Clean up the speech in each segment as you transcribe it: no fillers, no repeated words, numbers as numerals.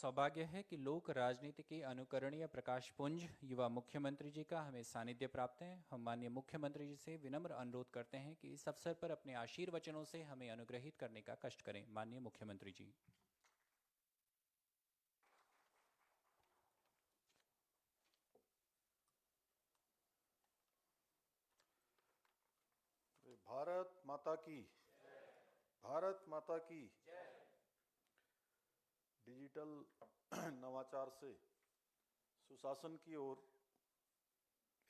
सौभाग्य है कि लोक राजनीति के अनुकरणीय प्रकाश पुंज युवा मुख्यमंत्री जी का हमें सानिध्य प्राप्त है। हम माननीय मुख्यमंत्री जी से विनम्र अनुरोध करते हैं कि इस अवसर पर अपने आशीर्वचनों से हमें अनुग्रहित करने का कष्ट करें। माननीय मुख्यमंत्री जी। भारत माता की, भारत माता की। डिजिटल नवाचार से सुशासन की ओर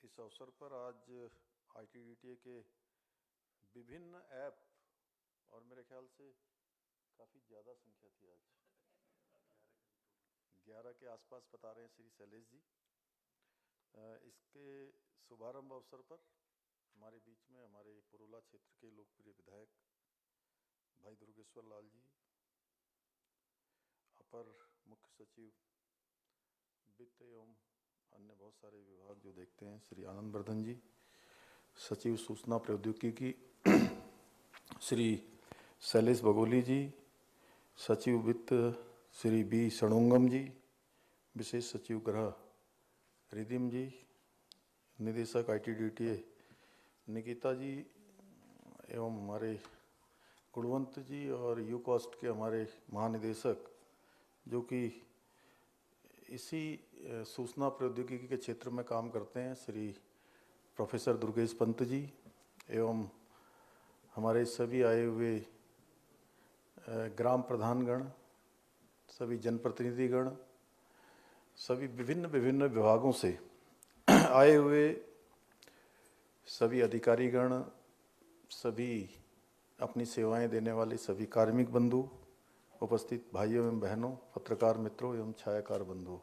इस अवसर पर आज आईटीडीटीए के विभिन्न ऐप और मेरे ख्याल से काफ़ी ज़्यादा संख्या थी, आज 11 के आसपास बता रहे हैं श्री शैलेश जी। इसके शुभारंभ अवसर पर हमारे बीच में हमारे पुरुला क्षेत्र के लोकप्रिय विधायक भाई दुर्गेश्वर लाल जी, अपर मुख्य सचिव वित्त एवं अन्य बहुत सारे विभाग जो देखते हैं श्री आनंद वर्धन जी, सचिव सूचना प्रौद्योगिकी श्री शैलेश बगोली जी, सचिव वित्त श्री बी षणुंगम जी, विशेष सचिव गृह रिदिम जी, निदेशक आईटीडीटीए निकिता जी एवं हमारे गुणवंत जी और यूकॉस्ट के हमारे महानिदेशक जो कि इसी सूचना प्रौद्योगिकी के क्षेत्र में काम करते हैं, श्री प्रोफेसर दुर्गेश पंत जी एवं हमारे सभी आए हुए ग्राम प्रधानगण, सभी जनप्रतिनिधिगण, सभी विभिन्न विभिन्न विभागों से आए हुए सभी अधिकारीगण, सभी अपनी सेवाएं देने वाले सभी कार्मिक बंधु, उपस्थित भाइयों एवं बहनों, पत्रकार मित्रों एवं छायाकार बंधु,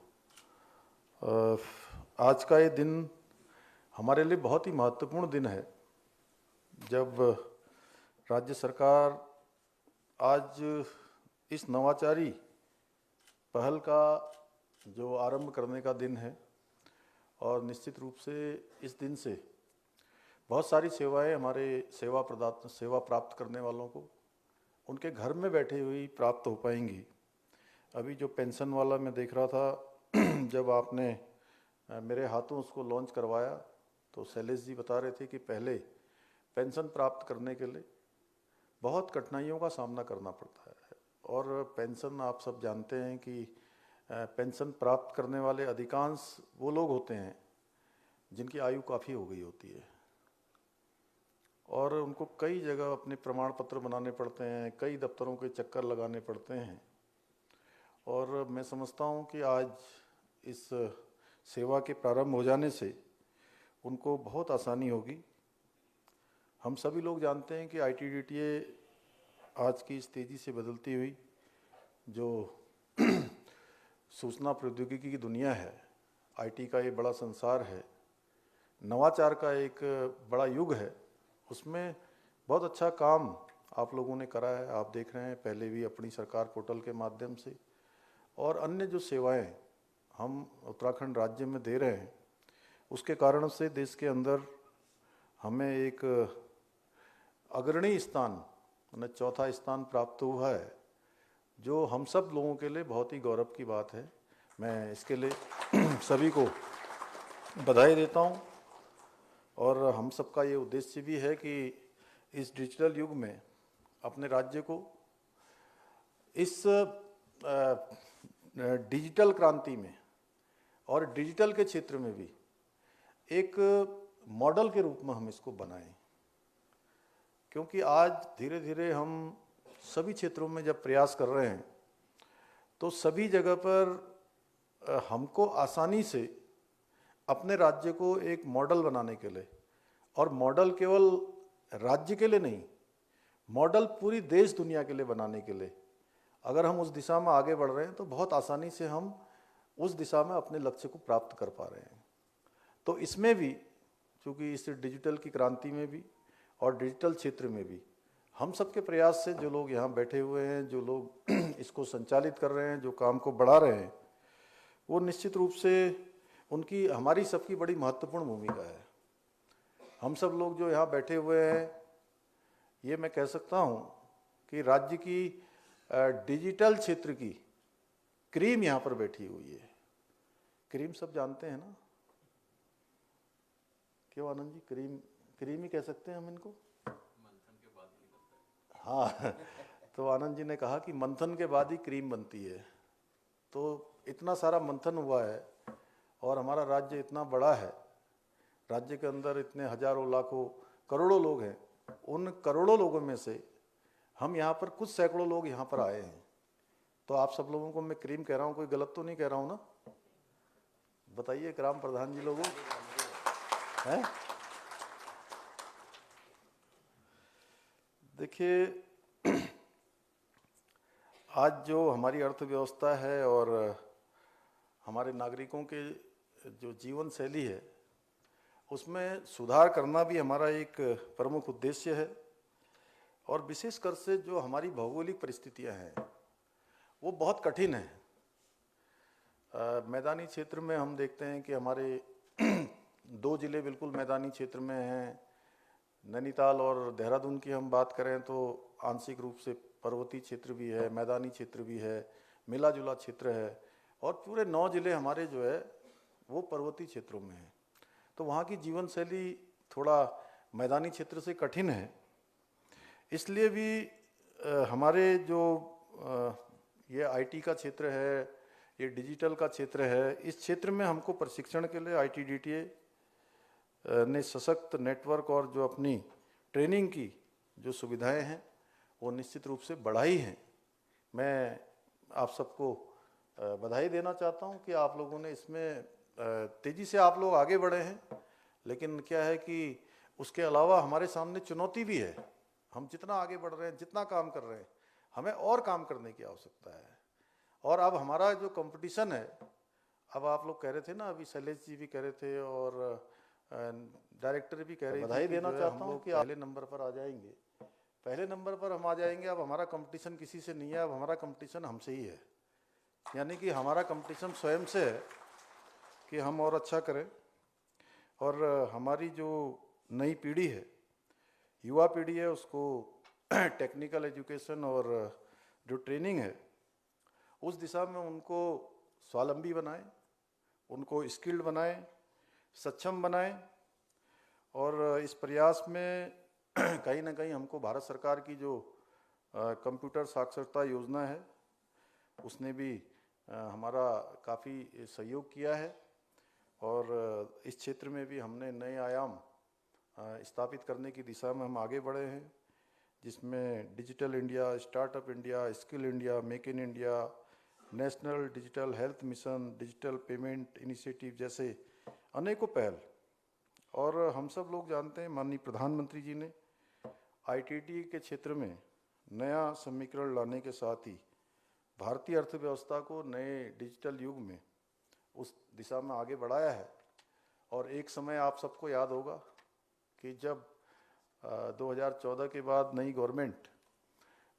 आज का ये दिन हमारे लिए बहुत ही महत्वपूर्ण दिन है जब राज्य सरकार आज इस नवाचारी पहल का जो आरंभ करने का दिन है और निश्चित रूप से इस दिन से बहुत सारी सेवाएं हमारे सेवा प्राप्त करने वालों को उनके घर में बैठे हुए प्राप्त हो पाएंगी। अभी जो पेंशन वाला मैं देख रहा था जब आपने मेरे हाथों उसको लॉन्च करवाया तो शैलेश जी बता रहे थे कि पहले पेंशन प्राप्त करने के लिए बहुत कठिनाइयों का सामना करना पड़ता है और पेंशन आप सब जानते हैं कि पेंशन प्राप्त करने वाले अधिकांश वो लोग होते हैं जिनकी आयु काफ़ी हो गई होती है और उनको कई जगह अपने प्रमाण पत्र बनाने पड़ते हैं, कई दफ्तरों के चक्कर लगाने पड़ते हैं। और मैं समझता हूँ कि आज इस सेवा के प्रारंभ हो जाने से उनको बहुत आसानी होगी। हम सभी लोग जानते हैं कि आईटीडीटीए आज की इस तेज़ी से बदलती हुई जो सूचना प्रौद्योगिकी की दुनिया है, आईटी का ये बड़ा संसार है, नवाचार का एक बड़ा युग है, उसमें बहुत अच्छा काम आप लोगों ने करा है। आप देख रहे हैं पहले भी अपनी सरकार पोर्टल के माध्यम से और अन्य जो सेवाएं हम उत्तराखंड राज्य में दे रहे हैं उसके कारण से देश के अंदर हमें एक अग्रणी स्थान यानी चौथा स्थान प्राप्त हुआ है जो हम सब लोगों के लिए बहुत ही गौरव की बात है। मैं इसके लिए सभी को बधाई देता हूं और हम सबका ये उद्देश्य भी है कि इस डिजिटल युग में अपने राज्य को इस डिजिटल क्रांति में और डिजिटल के क्षेत्र में भी एक मॉडल के रूप में हम इसको बनाएं, क्योंकि आज धीरे धीरे हम सभी क्षेत्रों में जब प्रयास कर रहे हैं तो सभी जगह पर हमको आसानी से अपने राज्य को एक मॉडल बनाने के लिए, और मॉडल केवल राज्य के लिए नहीं, मॉडल पूरी देश दुनिया के लिए बनाने के लिए अगर हम उस दिशा में आगे बढ़ रहे हैं तो बहुत आसानी से हम उस दिशा में अपने लक्ष्य को प्राप्त कर पा रहे हैं। तो इसमें भी चूँकि इस डिजिटल की क्रांति में भी और डिजिटल क्षेत्र में भी हम सबके प्रयास से जो लोग यहाँ बैठे हुए हैं, जो लोग इसको संचालित कर रहे हैं, जो काम को बढ़ा रहे हैं, वो निश्चित रूप से उनकी हमारी सबकी बड़ी महत्वपूर्ण भूमिका है। हम सब लोग जो यहाँ बैठे हुए हैं, ये मैं कह सकता हूँ कि राज्य की डिजिटल क्षेत्र की क्रीम यहाँ पर बैठी हुई है। क्रीम सब जानते हैं ना, क्यों आनंद जी? क्रीम ही कह सकते हैं हम इनको। मंथन के बाद ही बनता है। हाँ तो आनंद जी ने कहा कि मंथन के बाद ही क्रीम बनती है। तो इतना सारा मंथन हुआ है और हमारा राज्य इतना बड़ा है, राज्य के अंदर इतने हजारों लाखों करोड़ों लोग हैं, उन करोड़ों लोगों में से हम यहाँ पर कुछ सैकड़ों लोग यहाँ पर आए हैं। तो आप सब लोगों को मैं क्रीम कह रहा हूँ, कोई गलत तो नहीं कह रहा हूँ ना? बताइए ग्राम प्रधान जी लोगों हैं। देखिए आज जो हमारी अर्थव्यवस्था है और हमारे नागरिकों के जो जीवन शैली है उसमें सुधार करना भी हमारा एक प्रमुख उद्देश्य है। और विशेषकर से जो हमारी भौगोलिक परिस्थितियां हैं वो बहुत कठिन है। मैदानी क्षेत्र में हम देखते हैं कि हमारे 2 जिले बिल्कुल मैदानी क्षेत्र में हैं। नैनीताल और देहरादून की हम बात करें तो आंशिक रूप से पर्वतीय क्षेत्र भी है, मैदानी क्षेत्र भी है, मिला जुला क्षेत्र है। और पूरे 9 जिले हमारे जो है वो पर्वतीय क्षेत्रों में हैं। तो वहाँ की जीवन शैली थोड़ा मैदानी क्षेत्र से कठिन है। इसलिए भी हमारे जो ये आईटी का क्षेत्र है, ये डिजिटल का क्षेत्र है, इस क्षेत्र में हमको प्रशिक्षण के लिए आईटीडीटीए ने सशक्त नेटवर्क और जो अपनी ट्रेनिंग की जो सुविधाएं हैं वो निश्चित रूप से बढ़ाई हैं। मैं आप सबको बधाई देना चाहता हूं कि आप लोगों ने इसमें तेज़ी से आप लोग आगे बढ़े हैं। लेकिन क्या है कि उसके अलावा हमारे सामने चुनौती भी है। हम जितना आगे बढ़ रहे हैं, जितना काम कर रहे हैं, हमें और काम करने की आवश्यकता है। और अब हमारा जो कंपटीशन है, अब आप लोग कह रहे थे ना, अभी शैलेश जी भी कह रहे थे और डायरेक्टर भी कह रहे थे, बधाई देना चाहता हूँ कि पहले नंबर पर आ जाएंगे। पहले नंबर पर हम आ जाएंगे। अब हमारा कंपटीशन किसी से नहीं है, अब हमारा कंपटीशन हमसे ही है। यानी कि हमारा कंपटीशन स्वयं से है कि हम और अच्छा करें। और हमारी जो नई पीढ़ी है, युवा पीढ़ी है, उसको टेक्निकल एजुकेशन और जो ट्रेनिंग है उस दिशा में उनको स्वावलंबी बनाएं, उनको स्किल्ड बनाएं, सक्षम बनाएं। और इस प्रयास में कहीं ना कहीं हमको भारत सरकार की जो कंप्यूटर साक्षरता योजना है उसने भी हमारा काफ़ी सहयोग किया है। और इस क्षेत्र में भी हमने नए आयाम स्थापित करने की दिशा में हम आगे बढ़े हैं, जिसमें digital India, startup India, skill India, make in India, national digital health mission, digital payment initiative जैसे अनेकों पहल। और हम सब लोग जानते हैं माननीय प्रधानमंत्री जी ने आईटीटी के क्षेत्र में नया समीकरण लाने के साथ ही भारतीय अर्थव्यवस्था को नए डिजिटल युग में उस दिशा में आगे बढ़ाया है। और एक समय आप सबको याद होगा कि जब 2014 के बाद नई गवर्नमेंट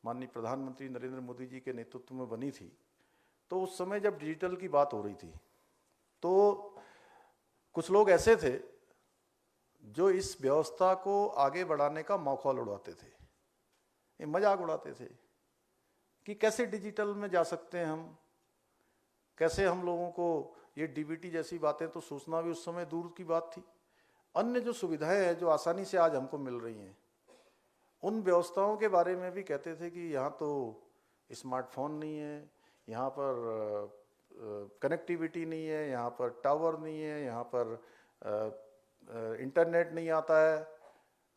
माननीय प्रधानमंत्री नरेंद्र मोदी जी के नेतृत्व में बनी थी, तो उस समय जब डिजिटल की बात हो रही थी तो कुछ लोग ऐसे थे जो इस व्यवस्था को आगे बढ़ाने का मौखौल उड़ाते थे, ये मजाक उड़ाते थे कि कैसे डिजिटल में जा सकते हैं हम, कैसे हम लोगों को ये डीबीटी जैसी बातें तो सोचना भी उस समय दूर की बात थी। अन्य जो सुविधाएं हैं जो आसानी से आज हमको मिल रही हैं, उन व्यवस्थाओं के बारे में भी कहते थे कि यहाँ तो स्मार्टफोन नहीं है, यहाँ पर कनेक्टिविटी नहीं है, यहाँ पर टावर नहीं है, यहाँ पर इंटरनेट नहीं आता है,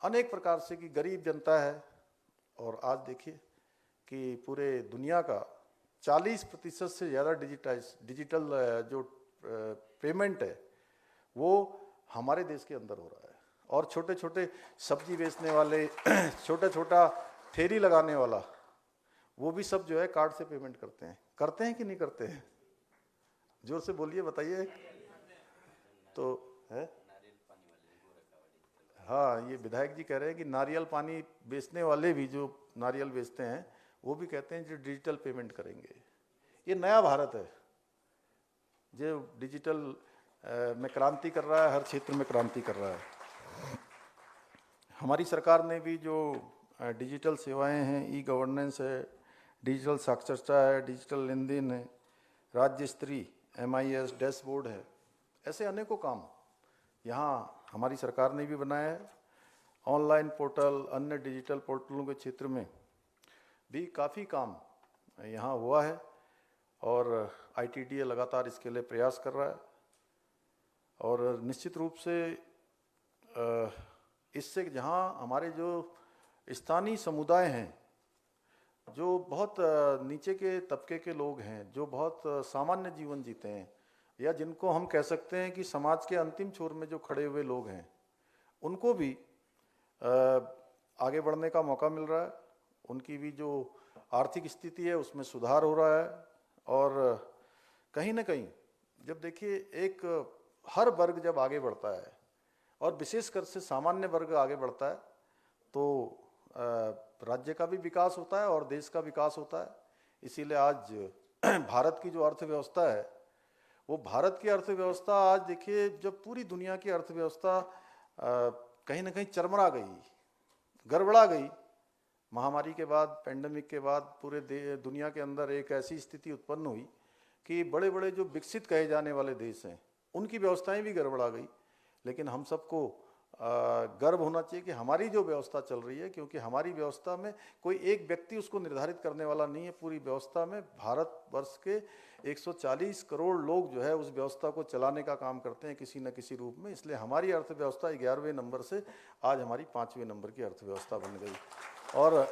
अनेक प्रकार से कि गरीब जनता है। और आज देखिए कि पूरे दुनिया का 40% से ज़्यादा डिजिटल जो पेमेंट है वो हमारे देश के अंदर हो रहा है। और छोटे छोटे सब्जी बेचने वाले, छोटा छोटा ठेली लगाने वाला, वो भी सब जो है कार्ड से पेमेंट करते हैं कि नहीं करते हैं? जोर से बोलिए, बताइए। तो है, हाँ, ये विधायक जी कह रहे हैं कि नारियल पानी बेचने वाले भी जो नारियल बेचते हैं वो भी कहते हैं जो डिजिटल पेमेंट करेंगे। ये नया भारत है जो डिजिटल में क्रांति कर रहा है, हर क्षेत्र में क्रांति कर रहा है। हमारी सरकार ने भी जो डिजिटल सेवाएं हैं, ई गवर्नेंस है, डिजिटल साक्षरता है, डिजिटल लेन देन है, राज्य स्तरीय MIS डैशबोर्ड है, ऐसे अनेकों काम यहाँ हमारी सरकार ने भी बनाया है। ऑनलाइन पोर्टल, अन्य डिजिटल पोर्टलों के क्षेत्र में भी काफ़ी काम यहाँ हुआ है और ITDA लगातार इसके लिए प्रयास कर रहा है। और निश्चित रूप से इससे जहाँ हमारे जो स्थानीय समुदाय हैं, जो बहुत नीचे के तबके के लोग हैं, जो बहुत सामान्य जीवन जीते हैं, या जिनको हम कह सकते हैं कि समाज के अंतिम छोर में जो खड़े हुए लोग हैं, उनको भी आगे बढ़ने का मौका मिल रहा है। उनकी भी जो आर्थिक स्थिति है उसमें सुधार हो रहा है। और कहीं ना कहीं जब देखिए एक हर वर्ग जब आगे बढ़ता है और विशेषकर से सामान्य वर्ग आगे बढ़ता है तो राज्य का भी विकास होता है और देश का विकास होता है। इसीलिए आज भारत की जो अर्थव्यवस्था है, वो भारत की अर्थव्यवस्था आज देखिए जब पूरी दुनिया की अर्थव्यवस्था कहीं ना कहीं चरमरा गई, गड़बड़ा गई, महामारी के बाद, पेंडेमिक के बाद पूरे दुनिया के अंदर एक ऐसी स्थिति उत्पन्न हुई कि बड़े बड़े जो विकसित कहे जाने वाले देश हैं उनकी व्यवस्थाएं भी गड़बड़ा गई। लेकिन हम सबको गर्व होना चाहिए कि हमारी जो व्यवस्था चल रही है, क्योंकि हमारी व्यवस्था में कोई एक व्यक्ति उसको निर्धारित करने वाला नहीं है। पूरी व्यवस्था में भारतवर्ष के 140 करोड़ लोग जो है उस व्यवस्था को चलाने का काम करते हैं किसी न किसी रूप में। इसलिए हमारी अर्थव्यवस्था 11वें नंबर से आज हमारी 5वें नंबर की अर्थव्यवस्था बन गई। और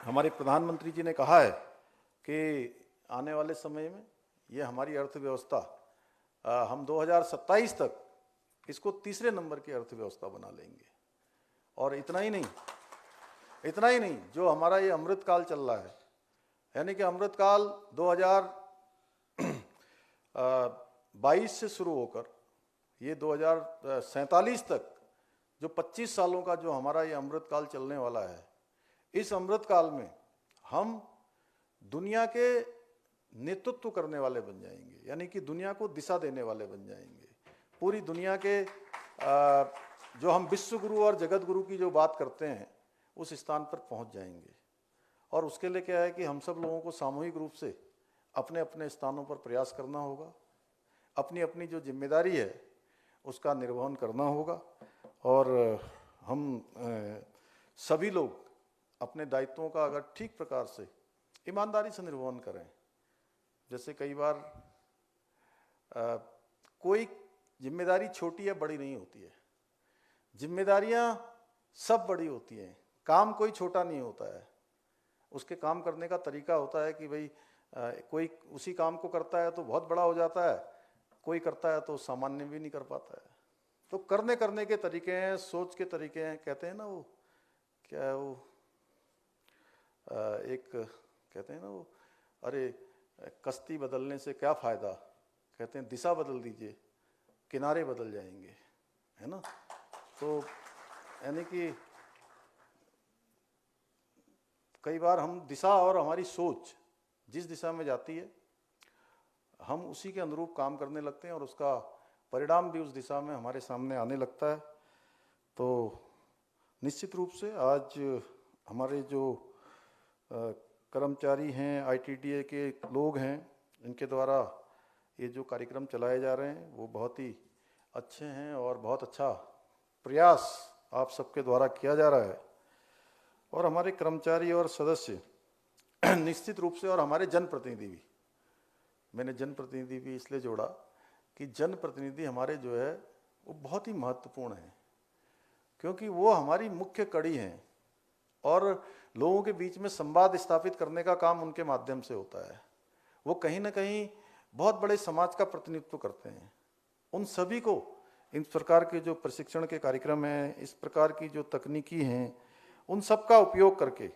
हमारे प्रधानमंत्री जी ने कहा है कि आने वाले समय में ये हमारी अर्थव्यवस्था हम 2027 तक इसको 3रे नंबर की अर्थव्यवस्था बना लेंगे। और इतना ही नहीं, जो हमारा ये अमृतकाल चल रहा है, यानी कि अमृतकाल 2022 से शुरू होकर ये 2047 तक जो 25 सालों का जो हमारा ये अमृतकाल चलने वाला है, इस अमृतकाल में हम दुनिया के नेतृत्व करने वाले बन जाएंगे, यानी कि दुनिया को दिशा देने वाले बन जाएंगे। पूरी दुनिया के जो हम विश्व गुरु और जगत गुरु की जो बात करते हैं उस स्थान पर पहुंच जाएंगे। और उसके लिए क्या है कि हम सब लोगों को सामूहिक रूप से अपने अपने स्थानों पर प्रयास करना होगा, अपनी अपनी जो जिम्मेदारी है उसका निर्वहन करना होगा। और हम सभी लोग अपने दायित्वों का अगर ठीक प्रकार से ईमानदारी से निर्वहन करें, जैसे कई बार कोई जिम्मेदारी छोटी या बड़ी नहीं होती है, जिम्मेदारियां सब बड़ी होती हैं, काम कोई छोटा नहीं होता है। उसके काम करने का तरीका होता है कि भाई कोई उसी काम को करता है तो बहुत बड़ा हो जाता है, कोई करता है तो सामान्य भी नहीं कर पाता है। तो करने के तरीके हैं, सोच के तरीके हैं। कहते हैं ना वो क्या है वो एक कहते हैं ना वो, अरे कश्ती बदलने से क्या फ़ायदा, कहते हैं दिशा बदल दीजिए, किनारे बदल जाएंगे, है ना। तो यानी कि कई बार हम दिशा और हमारी सोच जिस दिशा में जाती है हम उसी के अनुरूप काम करने लगते हैं और उसका परिणाम भी उस दिशा में हमारे सामने आने लगता है। तो निश्चित रूप से आज हमारे जो कर्मचारी हैं, ITDA के लोग हैं, इनके द्वारा ये जो कार्यक्रम चलाए जा रहे हैं वो बहुत ही अच्छे हैं और बहुत अच्छा प्रयास आप सबके द्वारा किया जा रहा है। और हमारे कर्मचारी और सदस्य निश्चित रूप से, और हमारे जनप्रतिनिधि भी, मैंने जनप्रतिनिधि भी इसलिए जोड़ा कि जनप्रतिनिधि हमारे जो है वो बहुत ही महत्वपूर्ण हैं, क्योंकि वो हमारी मुख्य कड़ी हैं और लोगों के बीच में संवाद स्थापित करने का काम उनके माध्यम से होता है। वो कहीं ना कहीं बहुत बड़े समाज का प्रतिनिधित्व करते हैं। उन सभी को इन प्रकार के जो प्रशिक्षण के कार्यक्रम हैं, इस प्रकार की जो तकनीकी हैं, उन सब का उपयोग करके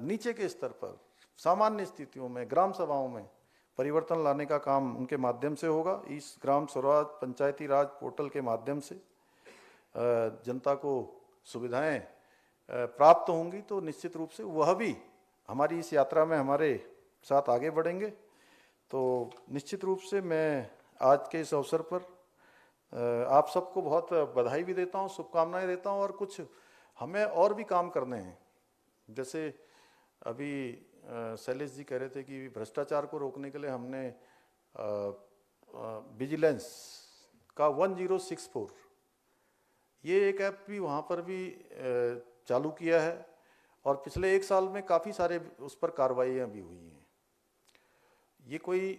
नीचे के स्तर पर सामान्य स्थितियों में ग्राम सभाओं में परिवर्तन लाने का काम उनके माध्यम से होगा। इस ग्राम स्वराज पंचायती राज पोर्टल के माध्यम से जनता को सुविधाएं प्राप्त होंगी, तो निश्चित रूप से वह भी हमारी इस यात्रा में हमारे साथ आगे बढ़ेंगे। तो निश्चित रूप से मैं आज के इस अवसर पर आप सबको बहुत बधाई भी देता हूँ, शुभकामनाएं देता हूँ। और कुछ हमें और भी काम करने हैं, जैसे अभी शैलेश जी कह रहे थे कि भ्रष्टाचार को रोकने के लिए हमने विजिलेंस का 1064 ये एक ऐप भी वहाँ पर भी चालू किया है और पिछले 1 साल में काफ़ी सारे उस पर कार्रवाइयाँ भी हुई हैं। ये कोई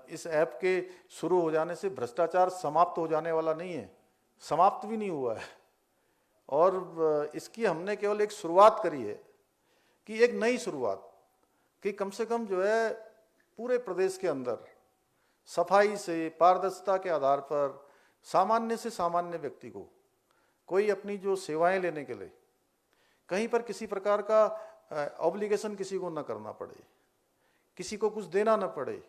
इस ऐप के शुरू हो जाने से भ्रष्टाचार समाप्त हो जाने वाला नहीं है, समाप्त भी नहीं हुआ है और इसकी हमने केवल एक शुरुआत करी है कि एक नई शुरुआत कि कम से कम जो है पूरे प्रदेश के अंदर सफाई से पारदर्शिता के आधार पर सामान्य से सामान्य व्यक्ति को कोई अपनी जो सेवाएं लेने के लिए कहीं पर किसी प्रकार का ऑब्लिगेशन किसी को न करना पड़े, किसी को कुछ देना न पड़े,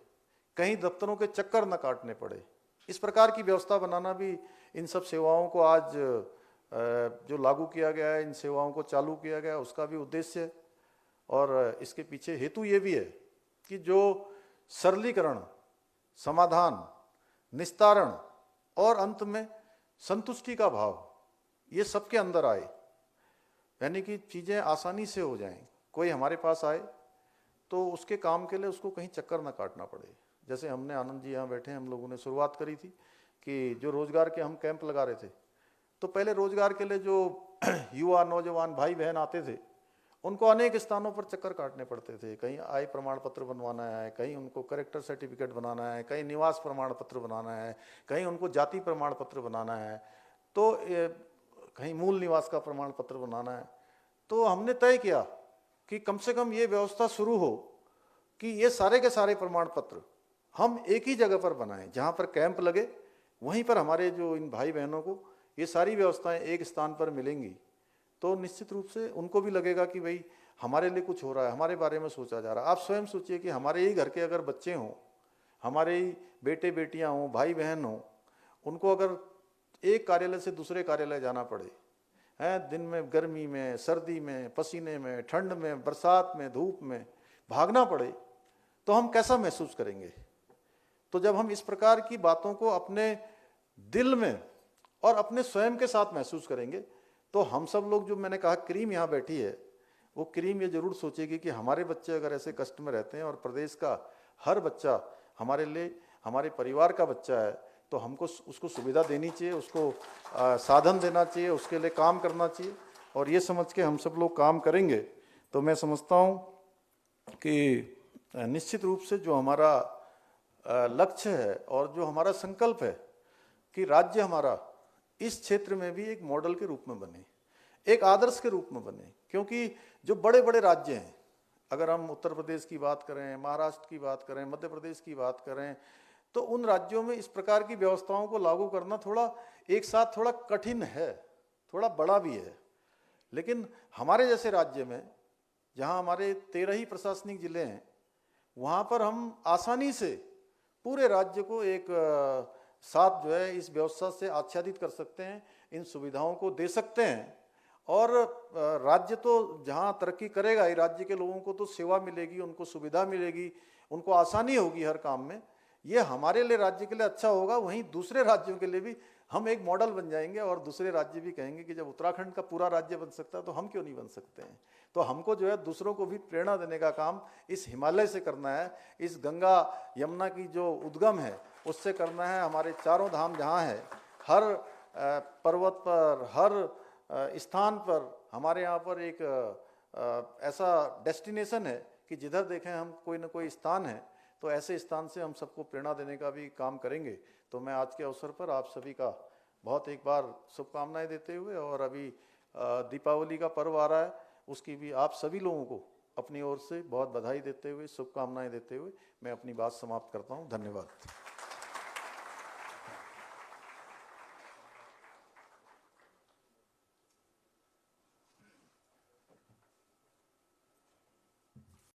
कहीं दफ्तरों के चक्कर न काटने पड़े, इस प्रकार की व्यवस्था बनाना भी इन सब सेवाओं को आज जो लागू किया गया है, इन सेवाओं को चालू किया गया, उसका भी उद्देश्य है। और इसके पीछे हेतु ये भी है कि जो सरलीकरण, समाधान, निस्तारण और अंत में संतुष्टि का भाव ये सबके अंदर आए, यानी कि चीज़ें आसानी से हो जाएं। कोई हमारे पास आए तो उसके काम के लिए उसको कहीं चक्कर ना काटना पड़े। जैसे हमने आनंद जी यहाँ बैठे, हम लोगों ने शुरुआत करी थी कि जो रोजगार के हम कैंप लगा रहे थे, तो पहले रोजगार के लिए जो युवा नौजवान भाई बहन आते थे उनको अनेक स्थानों पर चक्कर काटने पड़ते थे। कहीं आय प्रमाण पत्र बनवाना है, कहीं उनको करेक्टर सर्टिफिकेट बनाना है, कहीं निवास प्रमाण पत्र बनाना है, कहीं उनको जाति प्रमाण पत्र बनाना है, तो कहीं मूल निवास का प्रमाण पत्र बनाना है। तो हमने तय किया कि कम से कम ये व्यवस्था शुरू हो कि ये सारे के सारे प्रमाण पत्र हम एक ही जगह पर बनाएं, जहाँ पर कैंप लगे वहीं पर हमारे जो इन भाई बहनों को ये सारी व्यवस्थाएं एक स्थान पर मिलेंगी। तो निश्चित रूप से उनको भी लगेगा कि भाई हमारे लिए कुछ हो रहा है, हमारे बारे में सोचा जा रहा है। आप स्वयं सोचिए कि हमारे ही घर के अगर बच्चे हों, हमारे ही बेटे बेटियां हों, भाई बहन हों, उनको अगर एक कार्यालय से दूसरे कार्यालय जाना पड़े, हैं, दिन में गर्मी में, सर्दी में, पसीने में, ठंड में, बरसात में, धूप में भागना पड़े, तो हम कैसा महसूस करेंगे। तो जब हम इस प्रकार की बातों को अपने दिल में और अपने स्वयं के साथ महसूस करेंगे, तो हम सब लोग, जो मैंने कहा क्रीम यहाँ बैठी है, वो क्रीम ये जरूर सोचेगी कि हमारे बच्चे अगर ऐसे कष्ट में रहते हैं और प्रदेश का हर बच्चा हमारे लिए, हमारे परिवार का बच्चा है, तो हमको उसको सुविधा देनी चाहिए, उसको साधन देना चाहिए, उसके लिए काम करना चाहिए। और ये समझ के हम सब लोग काम करेंगे तो मैं समझता हूँ कि निश्चित रूप से जो हमारा लक्ष्य है और जो हमारा संकल्प है कि राज्य हमारा इस क्षेत्र में भी एक मॉडल के रूप में बने, एक आदर्श के रूप में बने। क्योंकि जो बड़े बड़े राज्य हैं, अगर हम उत्तर प्रदेश की बात करें, महाराष्ट्र की बात करें, मध्य प्रदेश की बात करें, तो उन राज्यों में इस प्रकार की व्यवस्थाओं को लागू करना थोड़ा एक साथ थोड़ा कठिन है, थोड़ा बड़ा भी है। लेकिन हमारे जैसे राज्य में, जहां हमारे 13 ही प्रशासनिक जिले हैं, वहां पर हम आसानी से पूरे राज्य को एक साथ जो है इस व्यवस्था से आच्छादित कर सकते हैं, इन सुविधाओं को दे सकते हैं। और राज्य तो जहां तरक्की करेगा ही, राज्य के लोगों को तो सेवा मिलेगी, उनको सुविधा मिलेगी, उनको आसानी होगी हर काम में। ये हमारे लिए, राज्य के लिए अच्छा होगा, वहीं दूसरे राज्यों के लिए भी हम एक मॉडल बन जाएंगे और दूसरे राज्य भी कहेंगे कि जब उत्तराखंड का पूरा राज्य बन सकता है तो हम क्यों नहीं बन सकते हैं। तो हमको जो है दूसरों को भी प्रेरणा देने का काम इस हिमालय से करना है, इस गंगा यमुना की जो उद्गम है उससे करना है। हमारे चारों धाम जहाँ है, हर पर्वत पर, हर स्थान पर हमारे यहाँ पर एक ऐसा डेस्टिनेशन है कि जिधर देखें हम कोई ना कोई स्थान है, तो ऐसे स्थान से हम सबको प्रेरणा देने का भी काम करेंगे। तो मैं आज के अवसर पर आप सभी का बहुत एक बार शुभकामनाएं देते हुए, और अभी दीपावली का पर्व आ रहा है, उसकी भी आप सभी लोगों को अपनी ओर से बहुत बधाई देते हुए, शुभकामनाएं देते हुए मैं अपनी बात समाप्त करता हूं। धन्यवाद।